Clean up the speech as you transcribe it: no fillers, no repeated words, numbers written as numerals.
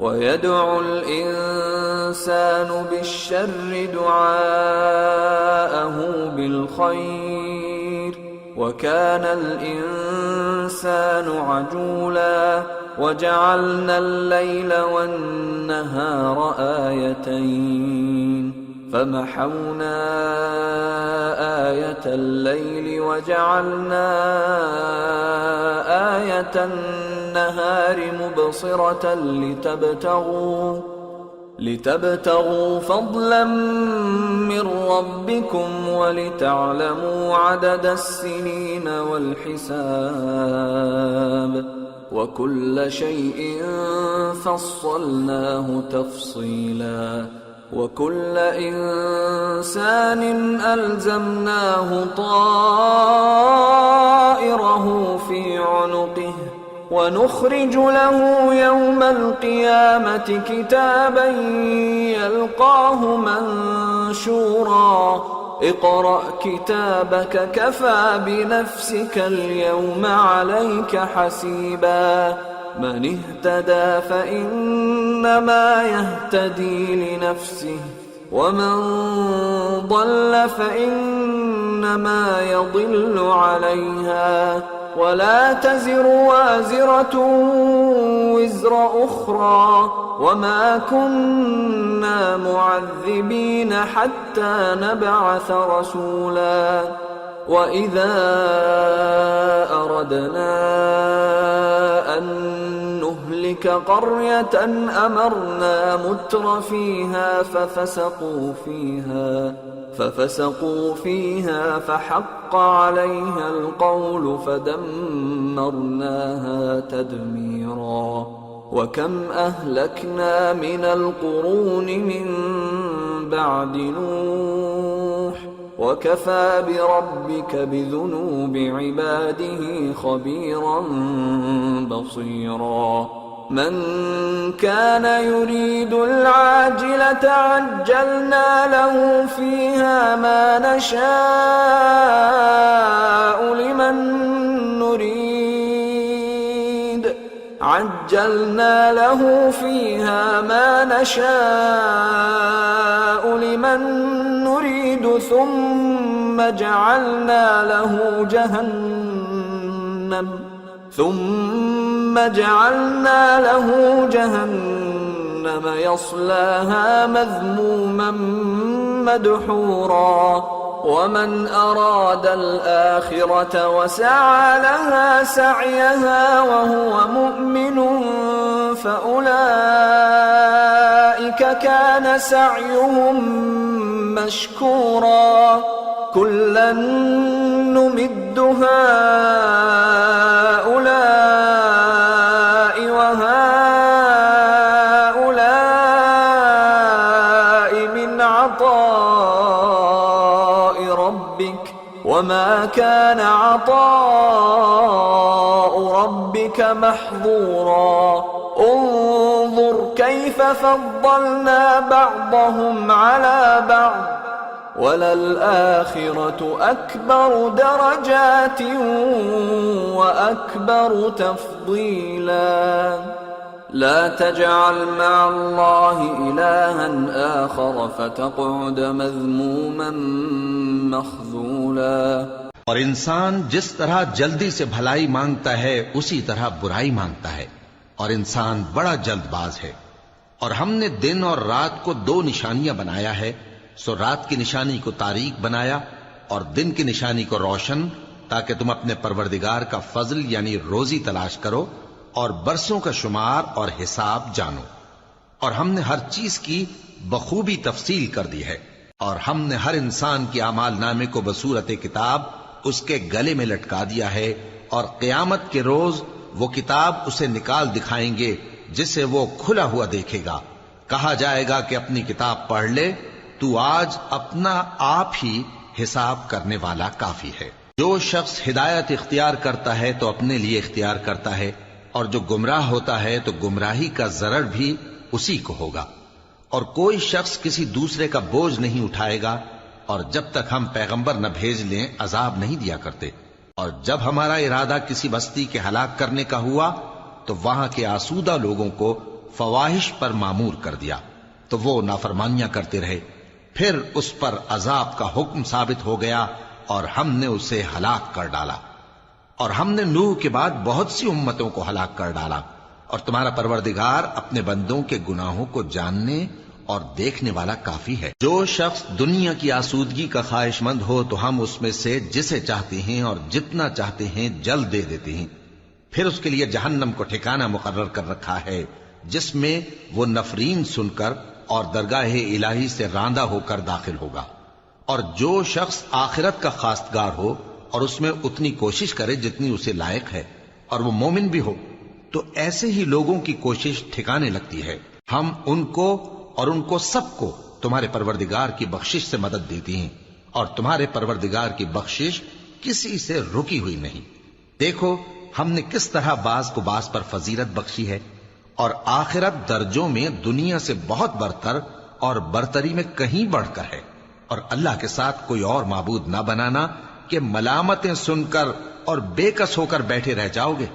ويدعو الإنسان بالشر دعاءه بالخير وكان الإنسان عجولا وجعلنا الليل والنهار آيتين فمحونا آية الليل وجعلنا آية النهار مبصرة لتبتغوا فضلا من ربكم ولتعلموا عدد السنين والحساب وكل شيء فصلناه تفصيلا وكل إنسان ألزمناه طائره في عنقه ونخرج له يوم القيامة كتابا يلقاه منشورا اقرأ كتابك كفى بنفسك اليوم عليك حسيبا من اهتدى فإنما يهتدي لنفسه ومن ضل فإنما يضل عليها ولا تزر وازرة وزر أخرى وما كنا معذبين حتى نبعث رسولا وإذا أردنا أن نهلك قرية أمرنا متر فيها ففسقوا فيها فحق عليها القول فدمرناها تدميرا وكم أهلكنا من القرون من بعد نوح وكفى بربك بذنوب عباده خبيرا بصيرا من كان يريد العاجلة عجلنا له فيها ما نشاء لمن نريد ثم جعلنا له جهنم يصلاها مذموما مدحورا ومن أراد الآخرة وسعى لها سعيها وهو مؤمن فأولئك كان سعيهم مشكورا كلا نمد هؤلاء وهؤلاء من عطاء ربك وما كان عطاء ربك محظورا انظر كيف فضلنا بعضهم على بعض وللآخرة أكبر درجات وأكبر تفضيلا لا تجعل مع الله إلها آخر فتقعد مذموما مخذولا और इंसान जिस तरह जल्दी से भलाई मांगता है उसी तरह बुराई मांगता है और इंसान बड़ा जल्दबाज है और हमने दिन और रात को दो निशानियां बनाया है सो रात की निशानी को तारीक बनाया और दिन की निशानी को रोशन ताकि तुम अपने परवरदिगार का फजल यानी रोजी तलाश करो और बरसों का शुमार और हिसाब जानो और हमने हर चीज की बखूबी तफसील कर दी है और हमने हर इंसान के आमाल नामे को बसूरत किताब उसके गले में लटका दिया है और क़यामत के रोज वो किताब उसे निकाल दिखाएंगे जिसे वो खुला हुआ देखेगा कहा जाएगा कि अपनी किताब पढ़ ले तू आज अपना आप ही हिसाब करने वाला काफी है जो शख्स हिदायत इख्तियार करता है तो अपने लिए इख्तियार करता है और जो गुमराह होता है तो गुमराही का जरर भी उसी को होगा और कोई शख्स किसी दूसरे का बोझ नहीं उठाएगा और जब तक हम पैगंबर न भेज लें अजाब नहीं दिया करते और जब हमारा इरादा किसी बस्ती के हलाक करने का हुआ तो वहां के आसूदा लोगों को फवाहिश पर मामूर कर दिया तो वो नाफरमानियां करते रहे। फिर उस पर अजाब का हुक्म साबित हो गया और हमने उसे हलाक कर डाला। और हमने नूह के बाद बहुत सी उम्मतों को हलाक कर डाला। और तुम्हारा परवरदिगार अपने बंदों के गुनाहों को जानने और देखने वाला काफी है। जो शख्स दुनिया की आसूदगी का ख्वाहिशमंद हो तो हम उसमें से जिसे चाहते हैं और जितना चाहते हैं जल्द दे देते हैं। फिर उसके लिए जहन्नम को ठिकाना मुकर्रर कर रखा है, जिसमें वो नफरीन सुनकर और दरगाह इलाही से रांदा होकर दाखिल होगा। और जो शख्स आखिरत का खास्तगार हो और उसमें उतनी कोशिश करे जितनी उसे लायक है, और वो मोमिन भी हो, तो ऐसे ही लोगों की कोशिश ठिकाने लगती है। हम उनको और उनको सबको तुम्हारे परवरदिगार की बख्शिश से मदद देती हैं, और तुम्हारे परवरदिगार की बख्शिश किसी से रुकी हुई नहीं। देखो हमने किस तरह बाज को बाज पर फजीलत बख्शी है, और आखिरत दर्जों में दुनिया से बहुत बरतर और बरतरी में कहीं बढ़कर है। और अल्लाह के साथ कोई और माबूद ना बनाना कि मलामतें सुनकर और बेकस होकर बैठे रह जाओगे।